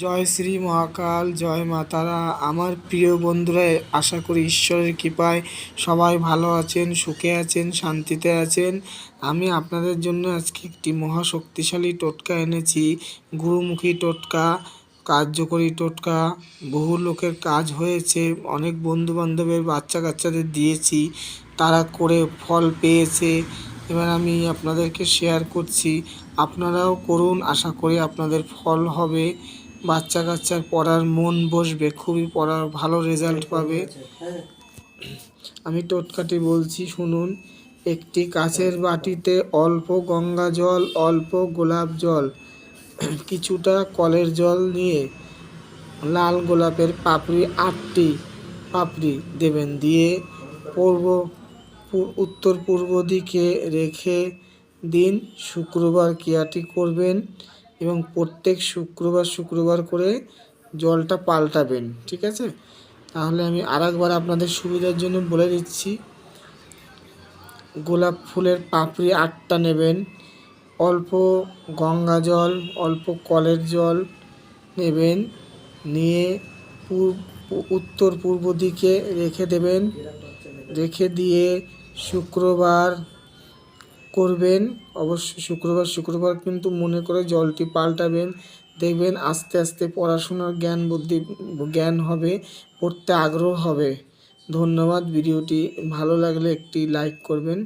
জয় শ্রী মহাকাল, জয় মা তারা। আমার প্রিয় বন্ধুরা, আশা করি ঈশ্বরের কৃপায় সবাই ভালো আছেন, সুখে আছেন, শান্তিতে আছেন। আমি আপনাদের জন্য আজকে একটি মহাশক্তিশালী টোটকা এনেছি। গুরুমুখী টোটকা, কার্যকরী টোটকা। বহু লোকের কাজ হয়েছে, অনেক বন্ধু বান্ধবের বাচ্চা কাচ্চাদের দিয়েছি, তারা করে ফল পেয়েছে। এবার আমি আপনাদেরকে শেয়ার করছি, আপনারাও করুন, আশা করি আপনাদের ফল হবে। বাচ্চা কাচ্চার পড়ার মন বসবে, খুবই পড়ার ভালো রেজাল্ট পাবে। আমি টোটকাটি বলছি, শুনুন। একটি কাচের বাটিতে অল্প গঙ্গা জল, অল্প গোলাপ জল, কিছুটা কলের জল নিয়ে লাল গোলাপের পাপড়ি 8টি পাপড়ি দেবেন। দিয়ে উত্তর পূর্ব দিকে রেখে দিন। শুক্রবার ক্রিয়াটি করবেন এবং প্রত্যেক শুক্রবার করে জলটা পাল্টাবেন, ঠিক আছে? তাহলে আমি আরেকবার আপনাদের সুবিধার জন্য বলে দিচ্ছি। গোলাপ ফুলের পাপড়ি 8টা নেবেন, অল্প গঙ্গা জল, অল্প কলের জল নেবেন, নিয়ে উত্তর পূর্ব দিকে রেখে দেবেন। রেখে দিয়ে শুক্রবার করবেন। অবশ্যই শুক্রবার কিন্তু মনে করে জলটি পাল্টাবেন। দেখবেন আস্তে আস্তে পড়াশোনার জ্ঞান হবে, পড়তে আগ্রহ হবে। ধন্যবাদ। ভিডিওটি ভালো লাগলে একটি লাইক করবেন।